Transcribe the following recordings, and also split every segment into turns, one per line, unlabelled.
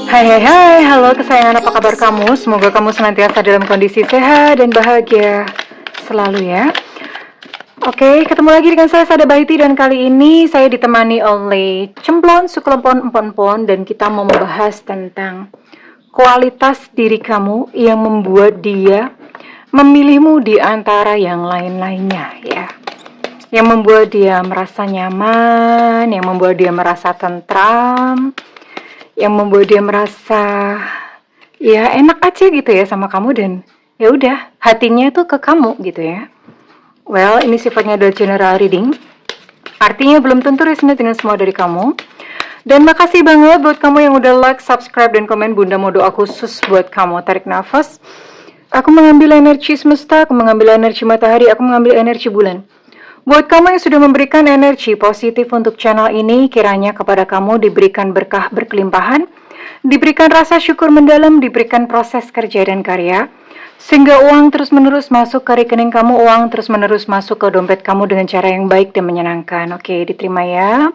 Hai, halo kesayangan, apa kabar kamu? Semoga kamu senantiasa dalam kondisi sehat dan bahagia selalu ya. Oke, ketemu lagi dengan saya Sada Bahiti, dan kali ini saya ditemani oleh Cemplon, Suklempon, Empon-Empon, dan kita mau membahas tentang kualitas diri kamu yang membuat dia memilihmu di antara yang lain-lainnya ya. Yang membuat dia merasa nyaman, yang membuat dia merasa tentram, yang membuat dia merasa ya enak aja gitu ya sama kamu, dan ya udah hatinya itu ke kamu gitu ya. Well, ini sifatnya adalah general reading, artinya belum tentu resonate dengan semua dari kamu. Dan makasih banget buat kamu yang udah like, subscribe, dan komen. Bunda mau doa khusus buat kamu. Tarik nafas. Aku mengambil energi semesta, aku mengambil energi matahari, aku mengambil energi bulan. Buat kamu yang sudah memberikan energi positif untuk channel ini, kiranya kepada kamu diberikan berkah berkelimpahan, diberikan rasa syukur mendalam, diberikan proses kerja dan karya, sehingga uang terus-menerus masuk ke rekening kamu, uang terus-menerus masuk ke dompet kamu dengan cara yang baik dan menyenangkan. Oke, diterima ya.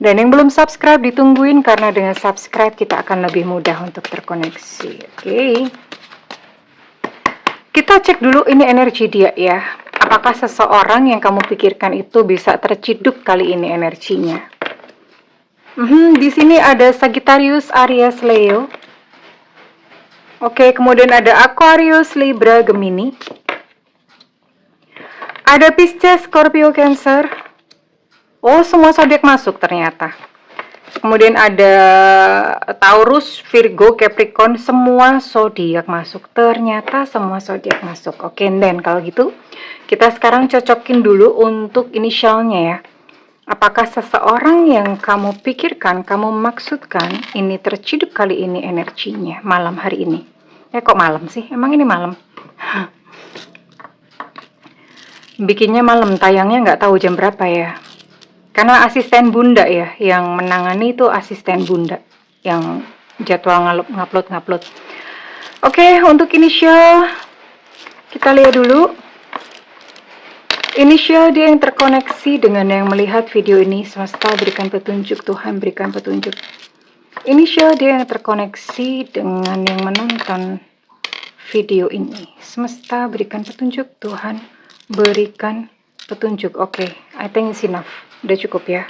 Dan yang belum subscribe ditungguin, karena dengan subscribe kita akan lebih mudah untuk terkoneksi. Oke. Kita cek dulu ini energi dia ya. Apakah seseorang yang kamu pikirkan itu bisa terciduk kali ini energinya? Di sini ada Sagittarius, Aries, Leo. Oke, kemudian ada Aquarius, Libra, Gemini. Ada Pisces, Scorpio, Cancer. Oh, semua zodiak masuk ternyata. Kemudian ada Taurus, Virgo, Capricorn, semua zodiak masuk. Ternyata semua zodiak masuk. Oke, dan kalau gitu kita sekarang cocokin dulu untuk inisialnya ya. Apakah seseorang yang kamu pikirkan, kamu maksudkan ini terciduk kali ini energinya malam hari ini? Kok malam sih? Emang ini malam? Bikinnya malam, tayangnya nggak tahu jam berapa ya. Karena asisten bunda ya, yang menangani itu asisten bunda, yang jadwal ngupload. Oke, untuk inisial, kita lihat dulu. Inisial dia yang terkoneksi dengan yang melihat video ini, semesta berikan petunjuk, Tuhan berikan petunjuk. Inisial dia yang terkoneksi dengan yang menonton video ini, semesta berikan petunjuk, Tuhan berikan petunjuk. Oke, I think it's enough. Udah cukup ya.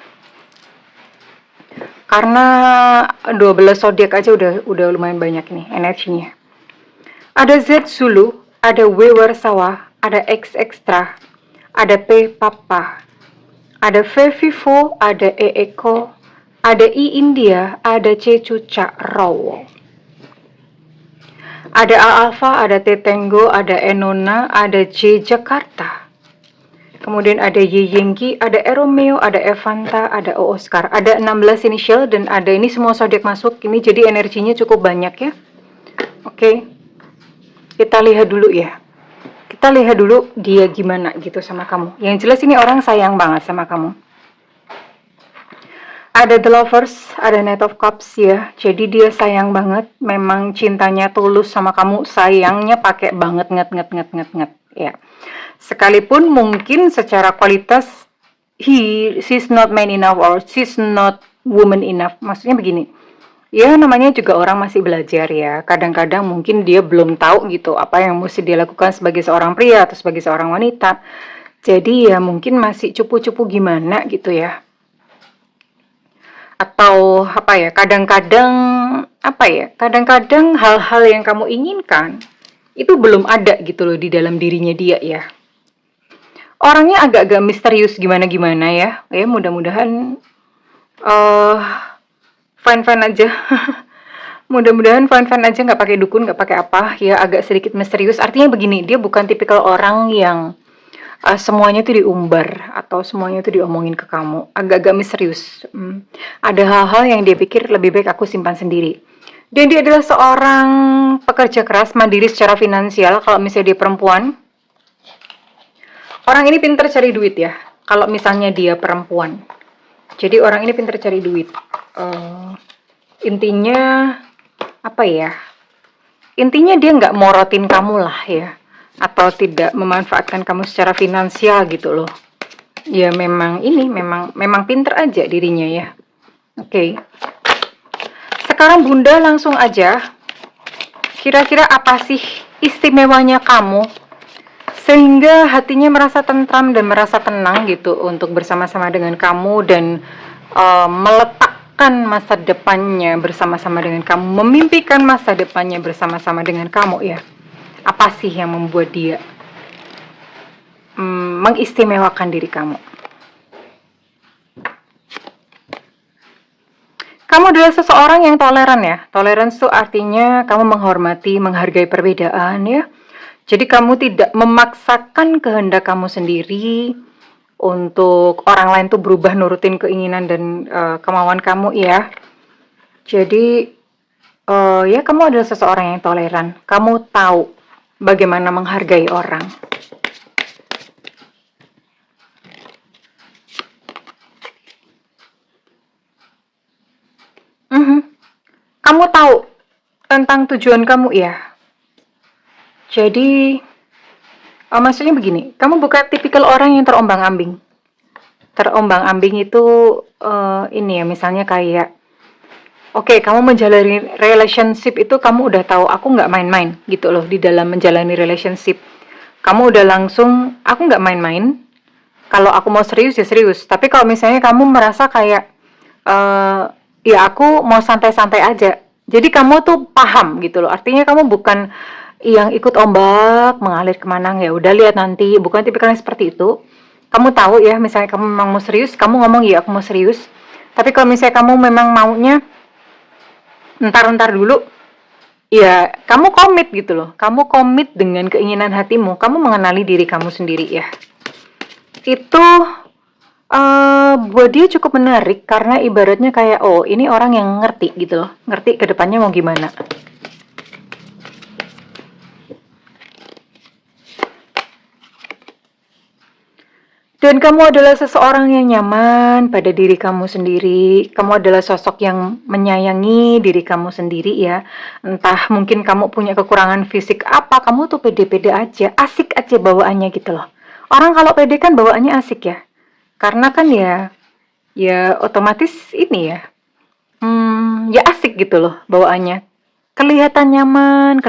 Karena 12 zodiak aja udah lumayan banyak nih energinya. Ada Z Zulu, ada W Warsawa, ada X Extra, ada P Papa, ada V Vivo, ada E Eko, ada I India, ada C Cucak Rowo. Ada A Alpha, ada T Tango, ada Enona, ada J Jakarta. Kemudian ada Y Yengki, ada E Romeo, ada Evanta, ada O Oscar. Ada 16 inisial dan ada ini semua zodiak masuk. Ini jadi energinya cukup banyak ya. Oke. Kita lihat dulu ya. Kita lihat dulu dia gimana gitu sama kamu. Yang jelas ini orang sayang banget sama kamu. Ada The Lovers, ada Knight of Cups ya. Jadi dia sayang banget. Memang cintanya tulus sama kamu. Sayangnya pakai banget nget ya. Sekalipun mungkin secara kualitas she's not man enough or she's not woman enough. Maksudnya begini, ya namanya juga orang masih belajar ya. Kadang-kadang mungkin dia belum tahu gitu apa yang mesti dia lakukan sebagai seorang pria atau sebagai seorang wanita. Jadi ya mungkin masih cupu-cupu gimana gitu ya. Atau apa ya, kadang-kadang hal-hal yang kamu inginkan itu belum ada gitu loh di dalam dirinya dia ya. Orangnya agak-agak misterius gimana-gimana ya. Ya mudah-mudahan fine-fine aja. Mudah-mudahan fine-fine aja, nggak pakai dukun, nggak pakai apa. Ya agak sedikit misterius. Artinya begini, dia bukan tipikal orang yang semuanya itu diumbar atau semuanya itu diomongin ke kamu. Agak-agak misterius. Ada hal-hal yang dia pikir lebih baik aku simpan sendiri. Dan dia adalah seorang pekerja keras, mandiri secara finansial. Kalau misalnya dia perempuan, orang ini pintar cari duit ya. Kalau misalnya dia perempuan, jadi orang ini pintar cari duit. Intinya apa ya? Intinya dia nggak morotin kamu lah ya, atau tidak memanfaatkan kamu secara finansial gitu loh. Ya memang ini memang pintar aja dirinya ya. Oke. sekarang Bunda langsung aja, kira-kira apa sih istimewanya kamu sehingga hatinya merasa tentram dan merasa tenang gitu untuk bersama-sama dengan kamu dan meletakkan masa depannya bersama-sama dengan kamu, memimpikan masa depannya bersama-sama dengan kamu ya. Apa sih yang membuat dia mengistimewakan diri kamu? Kamu adalah seseorang yang toleran ya. Toleran itu artinya kamu menghormati, menghargai perbedaan ya. Jadi kamu tidak memaksakan kehendak kamu sendiri untuk orang lain tuh berubah nurutin keinginan dan kemauan kamu ya. Jadi ya kamu adalah seseorang yang toleran. Kamu tahu bagaimana menghargai orang. Kamu tahu tentang tujuan kamu ya. Jadi maksudnya begini, kamu bukan tipikal orang yang terombang-ambing. Terombang-ambing itu ini ya, misalnya kayak oke, kamu menjalani relationship itu kamu udah tahu aku nggak main-main gitu loh di dalam menjalani relationship. Kamu udah langsung, aku nggak main-main. Kalau aku mau serius ya serius. Tapi kalau misalnya kamu merasa kayak ya aku mau santai-santai aja. Jadi kamu tuh paham gitu loh. Artinya kamu bukan yang ikut ombak mengalir kemana, ya udah lihat nanti, bukan tipikalnya seperti itu. Kamu tahu ya, misalnya kamu memang mau serius, kamu ngomong ya aku mau serius. Tapi kalau misalnya kamu memang maunya ntar dulu, ya kamu komit gitu loh. Kamu komit dengan keinginan hatimu, kamu mengenali diri kamu sendiri ya. Itu buat dia cukup menarik karena ibaratnya kayak oh ini orang yang ngerti gitu loh, ngerti kedepannya mau gimana. Dan kamu adalah seseorang yang nyaman pada diri kamu sendiri. Kamu adalah sosok yang menyayangi diri kamu sendiri ya. Entah mungkin kamu punya kekurangan fisik apa, kamu tuh pede-pede aja, asik aja bawaannya gitu loh. Orang kalau pede kan bawaannya asik ya. Karena kan ya otomatis ini ya, ya asik gitu loh bawaannya. Kelihatan nyaman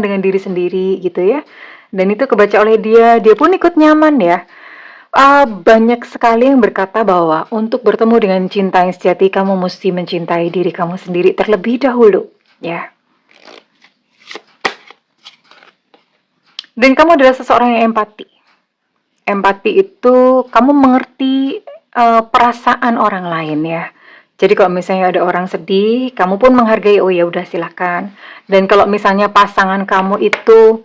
dengan diri sendiri gitu ya. Dan itu kebaca oleh dia pun ikut nyaman ya. Banyak sekali yang berkata bahwa untuk bertemu dengan cinta yang sejati, kamu mesti mencintai diri kamu sendiri terlebih dahulu, ya. Dan kamu adalah seseorang yang empati. Empati itu kamu mengerti perasaan orang lain, ya. Jadi kalau misalnya ada orang sedih, kamu pun menghargai, oh ya udah silakan. Dan kalau misalnya pasangan kamu itu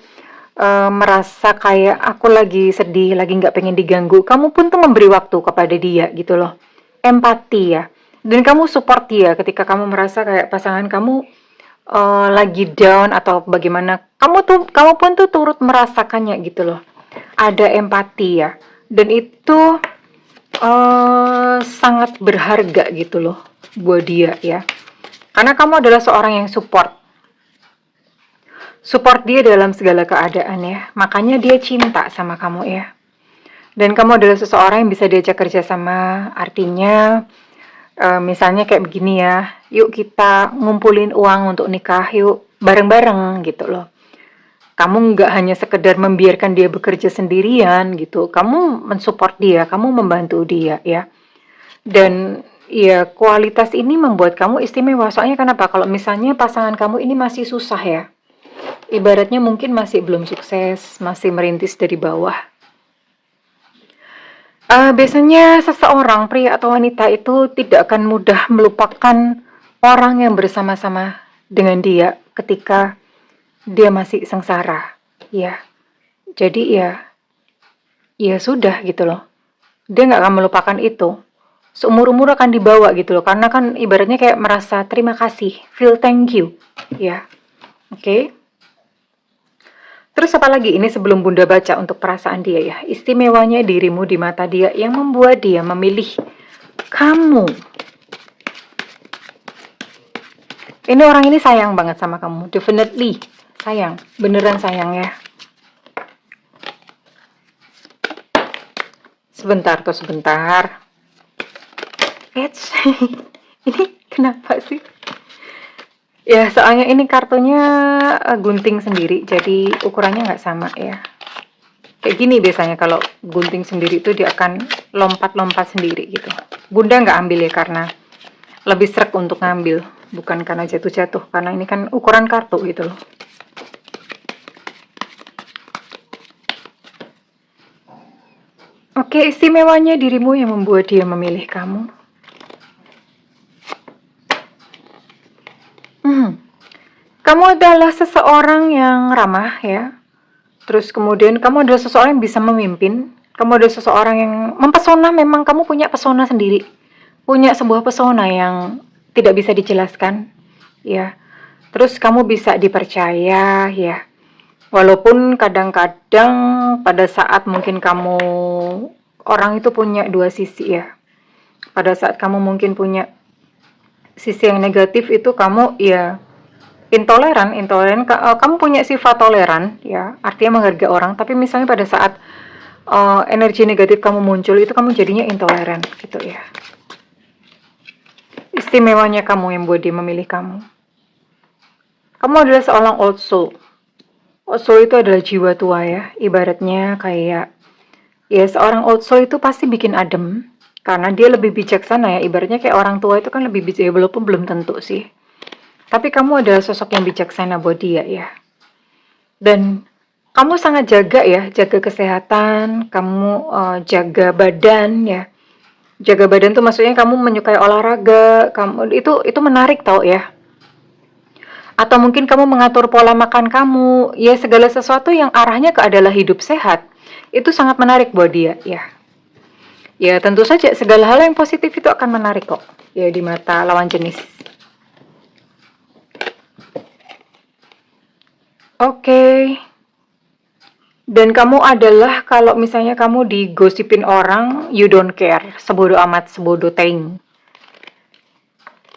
merasa kayak aku lagi sedih, lagi nggak pengen diganggu, kamu pun tuh memberi waktu kepada dia gitu loh. Empati ya. Dan kamu support dia ketika kamu merasa kayak pasangan kamu lagi down atau bagaimana. Kamu pun tuh turut merasakannya gitu loh. Ada empati ya. Dan itu sangat berharga gitu loh buat dia ya. Karena kamu adalah seorang yang support dia dalam segala keadaan ya. Makanya dia cinta sama kamu ya. Dan kamu adalah seseorang yang bisa diajak kerja sama. Artinya misalnya kayak begini ya, yuk kita ngumpulin uang untuk nikah, yuk bareng-bareng gitu loh. Kamu nggak hanya sekedar membiarkan dia bekerja sendirian gitu. Kamu mensupport dia, kamu membantu dia ya. Dan ya kualitas ini membuat kamu istimewa. Soalnya kenapa? Kalau misalnya pasangan kamu ini masih susah ya, ibaratnya mungkin masih belum sukses, masih merintis dari bawah. Biasanya seseorang, pria atau wanita itu tidak akan mudah melupakan orang yang bersama-sama dengan dia ketika dia masih sengsara. Ya, jadi ya sudah gitu loh. Dia nggak akan melupakan itu. Seumur-umur akan dibawa gitu loh. Karena kan ibaratnya kayak merasa terima kasih, feel thank you. Ya, oke. Terus apa lagi ini sebelum Bunda baca untuk perasaan dia ya. Istimewanya dirimu di mata dia yang membuat dia memilih kamu. Ini orang ini sayang banget sama kamu. Definitely sayang. Beneran sayang ya. Sebentar. Ini kenapa sih? Ya, soalnya ini kartunya gunting sendiri, jadi ukurannya nggak sama ya. Kayak gini biasanya kalau gunting sendiri itu dia akan lompat-lompat sendiri gitu. Bunda nggak ambil ya karena lebih srek untuk ngambil, bukan karena jatuh-jatuh, karena ini kan ukuran kartu gitu loh. Oke, istimewanya dirimu yang membuat dia memilih kamu. Kamu adalah seseorang yang ramah ya. Terus kemudian kamu adalah seseorang yang bisa memimpin. Kamu adalah seseorang yang mempesona, memang kamu punya pesona sendiri. Punya sebuah pesona yang tidak bisa dijelaskan ya. Terus kamu bisa dipercaya ya. Walaupun kadang-kadang pada saat mungkin kamu, orang itu punya dua sisi ya. Pada saat kamu mungkin punya sisi yang negatif itu kamu ya intoleran, kamu punya sifat toleran ya, artinya menghargai orang, tapi misalnya pada saat energi negatif kamu muncul itu kamu jadinya intoleran gitu ya. Istimewanya kamu yang buat dia memilih kamu. Kamu adalah seorang old soul. Old soul itu adalah jiwa tua ya, ibaratnya kayak ya seorang old soul itu pasti bikin adem karena dia lebih bijaksana ya, ibaratnya kayak orang tua itu kan lebih bijaksana, walaupun belum tentu sih. Tapi kamu adalah sosok yang bijaksana buat dia ya. Dan kamu sangat jaga ya, jaga kesehatan, kamu jaga badan ya. Jaga badan tuh maksudnya kamu menyukai olahraga, kamu itu menarik tau ya. Atau mungkin kamu mengatur pola makan kamu, ya segala sesuatu yang arahnya ke adalah hidup sehat. Itu sangat menarik buat dia ya. Ya tentu saja segala hal yang positif itu akan menarik kok ya di mata lawan jenis. Oke. Dan kamu adalah kalau misalnya kamu digosipin orang, you don't care, sebodoh amat, sebodoh teing.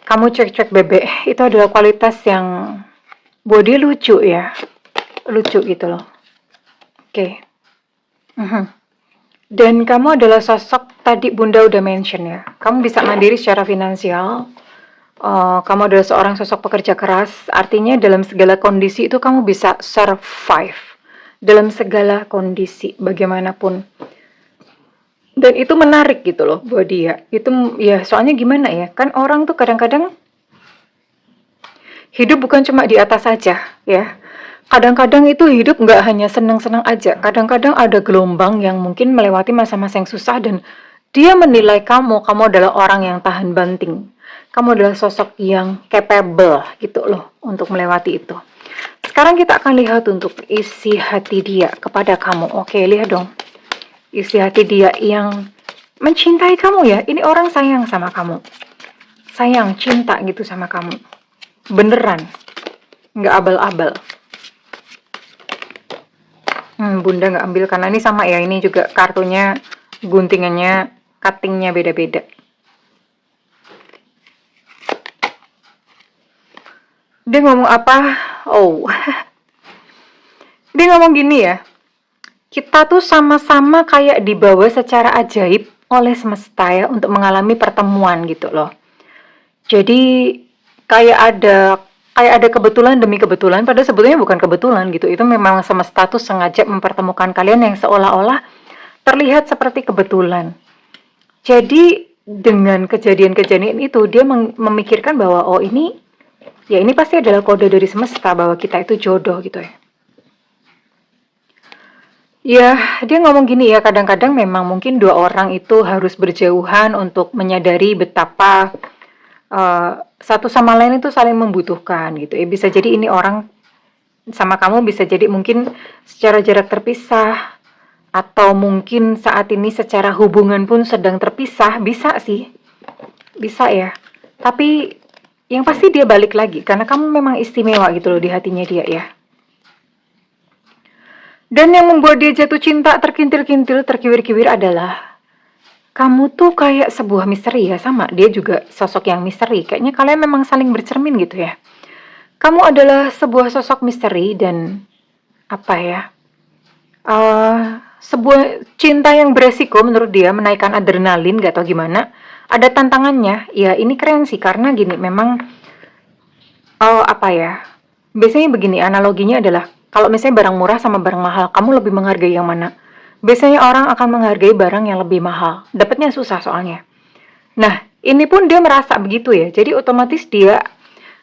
Kamu cuek-cuek bebek, itu adalah kualitas yang body lucu ya, lucu gitu loh. Oke. Dan kamu adalah sosok tadi Bunda udah mention ya, kamu bisa mandiri secara finansial. Kamu adalah seorang sosok pekerja keras, artinya dalam segala kondisi itu kamu bisa survive dalam segala kondisi bagaimanapun. Dan itu menarik gitu loh buat dia. Itu ya soalnya gimana ya, kan orang tuh kadang-kadang hidup bukan cuma di atas saja ya. Kadang-kadang itu hidup nggak hanya senang-senang aja. Kadang-kadang ada gelombang yang mungkin melewati masa-masa yang susah dan dia menilai kamu adalah orang yang tahan banting. Kamu adalah sosok yang capable gitu loh untuk melewati itu. Sekarang kita akan lihat untuk isi hati dia kepada kamu. Oke, lihat dong. Isi hati dia yang mencintai kamu ya. Ini orang sayang sama kamu. Sayang, cinta gitu sama kamu. Beneran. Nggak abal-abal. Bunda nggak ambil karena ini sama ya. Ini juga kartunya, guntingannya, cuttingnya beda-beda. Dia ngomong apa? Oh. Dia ngomong gini ya. Kita tuh sama-sama kayak dibawa secara ajaib oleh semesta ya untuk mengalami pertemuan gitu loh. Jadi kayak ada kebetulan demi kebetulan, padahal sebetulnya bukan kebetulan gitu. Itu memang semesta tuh sengaja mempertemukan kalian yang seolah-olah terlihat seperti kebetulan. Jadi dengan kejadian-kejadian itu dia memikirkan bahwa oh ini pasti adalah kode dari semesta bahwa kita itu jodoh gitu ya. Ya, dia ngomong gini ya, kadang-kadang memang mungkin dua orang itu harus berjauhan untuk menyadari betapa satu sama lain itu saling membutuhkan gitu ya. Bisa jadi ini orang sama kamu bisa jadi mungkin secara jarak terpisah, atau mungkin saat ini secara hubungan pun sedang terpisah, bisa sih. Bisa ya. Tapi yang pasti dia balik lagi, karena kamu memang istimewa gitu loh di hatinya dia ya. Dan yang membuat dia jatuh cinta terkintil-kintil, terkiwir-kiwir adalah kamu tuh kayak sebuah misteri ya, sama. Dia juga sosok yang misteri. Kayaknya kalian memang saling bercermin gitu ya. Kamu adalah sebuah sosok misteri dan apa ya? Sebuah cinta yang beresiko menurut dia, menaikkan adrenalin, gak tau gimana. Ada tantangannya. Ya ini keren sih karena gini, memang Oh, apa ya? Biasanya begini, analoginya adalah kalau misalnya barang murah sama barang mahal, kamu lebih menghargai yang mana? Biasanya orang akan menghargai barang yang lebih mahal. Dapatnya susah soalnya. Nah, ini pun dia merasa begitu ya. Jadi otomatis dia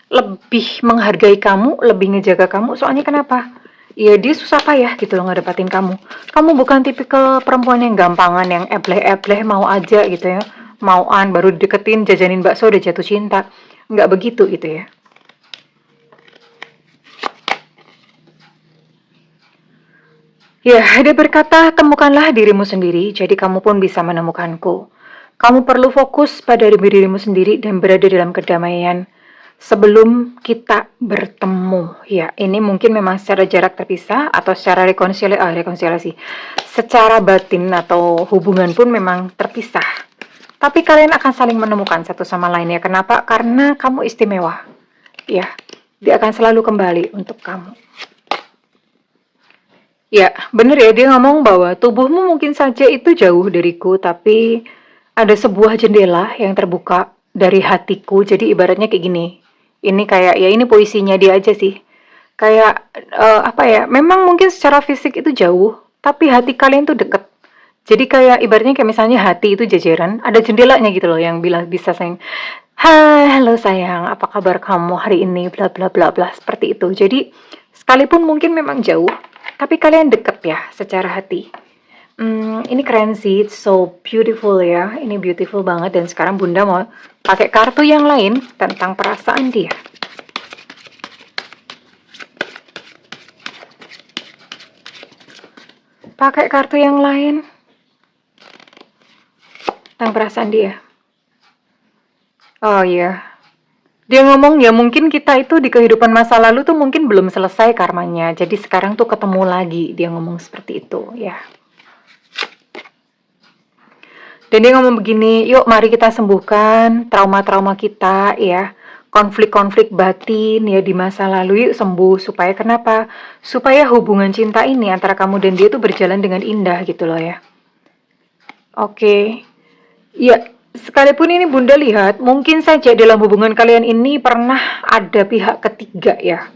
lebih menghargai kamu, lebih ngejaga kamu. Soalnya kenapa? Ya dia susah payah gitu loh ngedapatin kamu. Kamu bukan tipikal perempuan yang gampangan, yang ebleh-ebleh mau aja gitu ya. Mauan baru deketin jajanin bakso udah jatuh cinta. Nggak begitu gitu ya. Ya, dia berkata, temukanlah dirimu sendiri, jadi kamu pun bisa menemukanku. Kamu perlu fokus pada dirimu sendiri dan berada dalam kedamaian sebelum kita bertemu. Ya, ini mungkin memang secara jarak terpisah atau secara rekonsiliasi. Secara batin atau hubungan pun memang terpisah. Tapi kalian akan saling menemukan satu sama lain ya. Kenapa? Karena kamu istimewa. Ya, dia akan selalu kembali untuk kamu. Ya, bener ya, dia ngomong bahwa tubuhmu mungkin saja itu jauh dariku, tapi ada sebuah jendela yang terbuka dari hatiku. Jadi ibaratnya kayak gini. Ini kayak, ya ini puisinya dia aja sih. Kayak, apa ya, memang mungkin secara fisik itu jauh, tapi hati kalian tuh deket. Jadi kayak ibaratnya kayak misalnya hati itu jajaran, ada jendelanya gitu loh yang bilang bisa sayang, hai, halo sayang, apa kabar kamu hari ini, bla bla bla bla, seperti itu. Jadi sekalipun mungkin memang jauh, tapi kalian deket ya secara hati. Ini keren sih, it's so beautiful ya, ini beautiful banget. Dan sekarang Bunda mau pakai kartu yang lain tentang perasaan dia. Pakai kartu yang lain tentang perasaan dia. Oh iya, dia ngomong ya mungkin kita itu di kehidupan masa lalu tuh mungkin belum selesai karmanya. Jadi sekarang tuh ketemu lagi. Dia ngomong seperti itu ya. Dan dia ngomong begini, yuk mari kita sembuhkan trauma-trauma kita ya. Konflik-konflik batin ya di masa lalu, yuk sembuh. Supaya kenapa? Supaya hubungan cinta ini antara kamu dan dia tuh berjalan dengan indah gitu loh ya. Oke. Ya, sekalipun ini Bunda lihat, mungkin saja dalam hubungan kalian ini pernah ada pihak ketiga ya.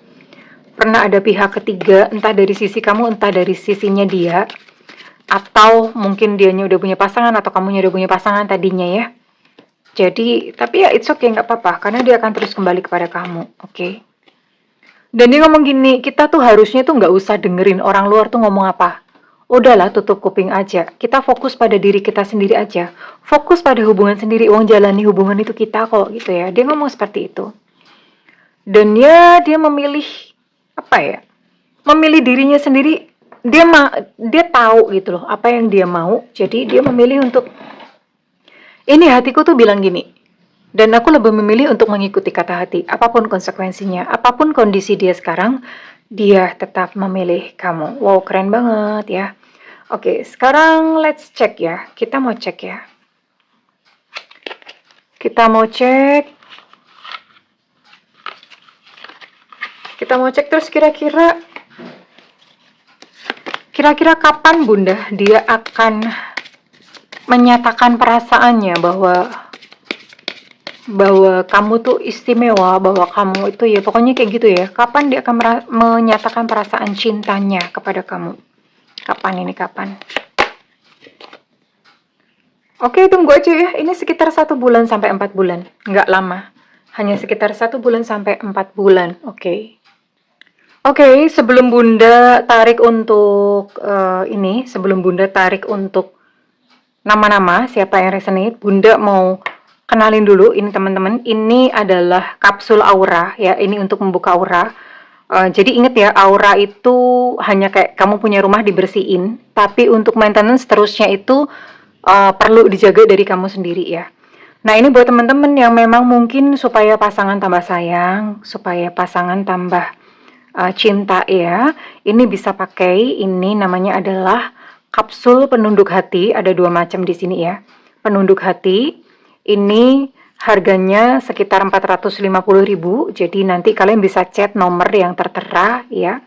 Pernah ada pihak ketiga, entah dari sisi kamu, entah dari sisinya dia. Atau mungkin dianya udah punya pasangan, atau kamunya udah punya pasangan tadinya ya. Jadi, tapi ya it's okay, nggak apa-apa. Karena dia akan terus kembali kepada kamu, oke? Dan dia ngomong gini, kita tuh harusnya tuh nggak usah dengerin orang luar tuh ngomong apa. Udahlah, tutup kuping aja. Kita fokus pada diri kita sendiri aja. Fokus pada hubungan sendiri. Uang jalani hubungan itu kita kok gitu ya. Dia ngomong seperti itu. Dan ya dia memilih apa ya? Memilih dirinya sendiri. Dia tahu gitu loh apa yang dia mau. Jadi dia memilih untuk ini hatiku tuh bilang gini. Dan aku lebih memilih untuk mengikuti kata hati. Apapun konsekuensinya, apapun kondisi dia sekarang, dia tetap memilih kamu. Wow, keren banget ya. Oke, sekarang let's check ya. Kita mau cek ya. Kita mau cek. Kita mau cek terus kira-kira kapan Bunda dia akan menyatakan perasaannya bahwa kamu tuh istimewa, bahwa kamu itu ya pokoknya kayak gitu ya. Kapan dia akan menyatakan perasaan cintanya kepada kamu? Kapan ini kapan? Oke, tunggu aja ya. Ini sekitar 1 bulan sampai 4 bulan. Nggak lama. Hanya sekitar 1 bulan sampai 4 bulan. Oke. Oke, sebelum Bunda tarik untuk sebelum Bunda tarik untuk nama-nama siapa yang resonate, Bunda mau kenalin dulu ini teman-teman. Ini adalah kapsul aura ya. Ini untuk membuka aura. Jadi inget ya, aura itu hanya kayak kamu punya rumah dibersihin, tapi untuk maintenance terusnya itu perlu dijaga dari kamu sendiri ya. Nah ini buat teman-teman yang memang mungkin supaya pasangan tambah sayang, supaya pasangan tambah cinta ya. Ini bisa pakai, ini namanya adalah kapsul penunduk hati. Ada 2 macam di sini ya. Penunduk hati ini harganya sekitar 450.000. Jadi nanti kalian bisa chat nomor yang tertera ya.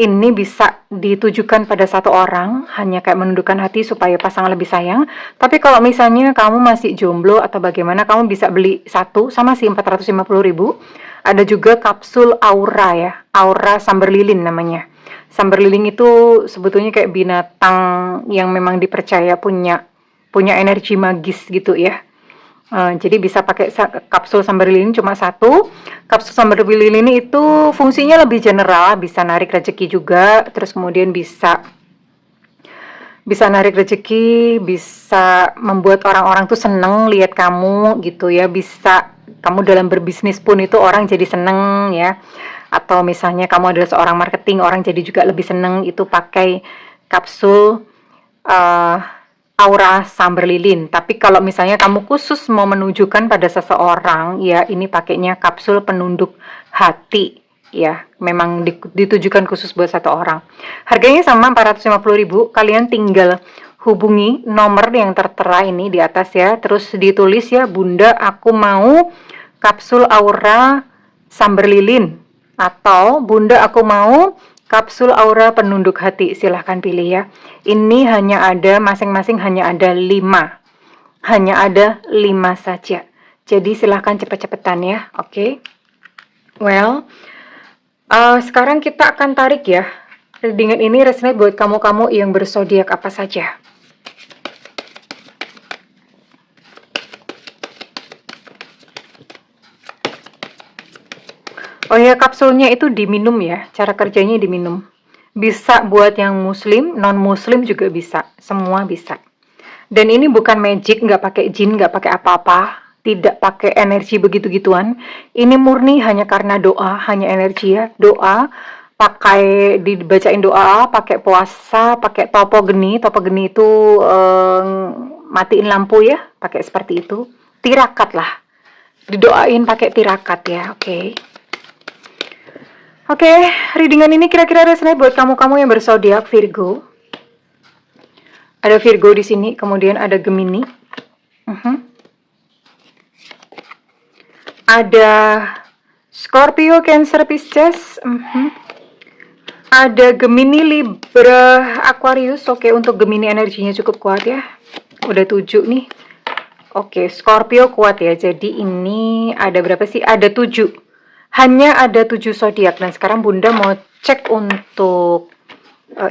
ini bisa ditujukan pada satu orang, hanya kayak menundukkan hati supaya pasangan lebih sayang. Tapi kalau misalnya kamu masih jomblo atau bagaimana, kamu bisa beli satu sama si 450.000. Ada juga kapsul aura ya, aura sambar lilin namanya. Sambar lilin itu sebetulnya kayak binatang yang memang dipercaya punya energi magis gitu ya. Jadi bisa pakai kapsul sambar lilin cuma satu. Kapsul sambar lilin itu fungsinya lebih general, bisa narik rezeki juga, terus kemudian bisa narik rezeki, bisa membuat orang-orang tuh seneng lihat kamu gitu ya, bisa kamu dalam berbisnis pun itu orang jadi seneng ya. Atau misalnya kamu adalah seorang marketing, orang jadi juga lebih seneng itu pakai kapsul uh, aura sambar lilin. Tapi kalau misalnya kamu khusus mau menunjukkan pada seseorang, ya ini pakainya kapsul penunduk hati. Ya, memang ditujukan khusus buat satu orang. Harganya sama 450.000. Kalian tinggal hubungi nomor yang tertera ini di atas ya. Terus ditulis ya, Bunda aku mau kapsul aura sambar lilin. Atau Bunda aku mau kapsul aura penunduk hati, silahkan pilih ya. Ini hanya ada, masing-masing hanya ada 5. Hanya ada 5 saja. Jadi silahkan cepet-cepetan ya, oke? Well, sekarang kita akan tarik ya. Readingan ini resonate buat kamu-kamu yang berzodiak apa saja. Oh ya, kapsulnya itu diminum ya, cara kerjanya diminum. Bisa buat yang muslim, non-muslim juga bisa, semua bisa. Dan ini bukan magic, nggak pakai jin, nggak pakai apa-apa, tidak pakai energi begitu-gituan. Ini murni hanya karena doa, hanya energi ya, doa, pakai dibacain doa, pakai puasa, pakai topo geni itu matiin lampu ya, pakai seperti itu. Tirakat lah, didoain pakai tirakat ya, oke. Oke, readingan ini kira-kira resonate buat kamu-kamu yang berzodiak Virgo. Ada Virgo di sini, kemudian ada Gemini. Ada Scorpio, Cancer, Pisces. Ada Gemini, Libra, Aquarius. Oke, untuk Gemini energinya cukup kuat ya. Udah 7 nih. Oke, Scorpio kuat ya. Jadi ini ada berapa sih? Ada 7. Hanya ada 7 zodiak. Dan sekarang Bunda mau cek untuk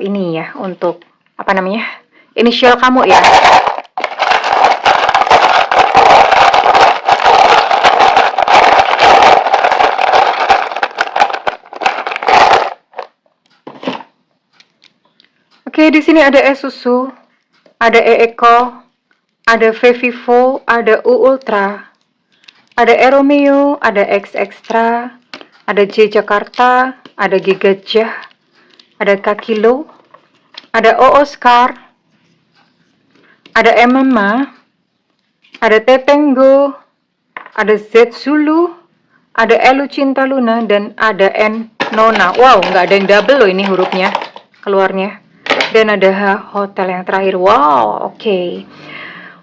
ini ya, untuk apa namanya? Inisial kamu ya. Oke, di sini ada E Susu, ada E Eko, ada V Vivo, ada U Ultra, ada E Romeo, ada X Extra, ada J Jakarta, ada G Gajah, ada K Kilo, ada O Oscar, ada M Mama, ada T Tenggo, ada Z Zulu, ada Elu Cinta Luna, dan ada N Nona. Wow, nggak ada yang double loh ini hurufnya keluarnya. Dan ada H Hotel yang terakhir. Wow, oke.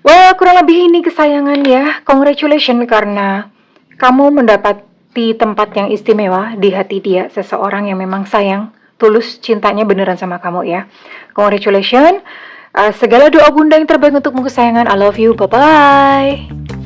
Well, kurang lebih ini kesayangan ya. Congratulations karena kamu mendapati tempat yang istimewa di hati dia, seseorang yang memang sayang, tulus cintanya beneran sama kamu ya. Congratulations. Segala doa Bunda yang terbaik untukmu kesayangan. I love you. Bye-bye.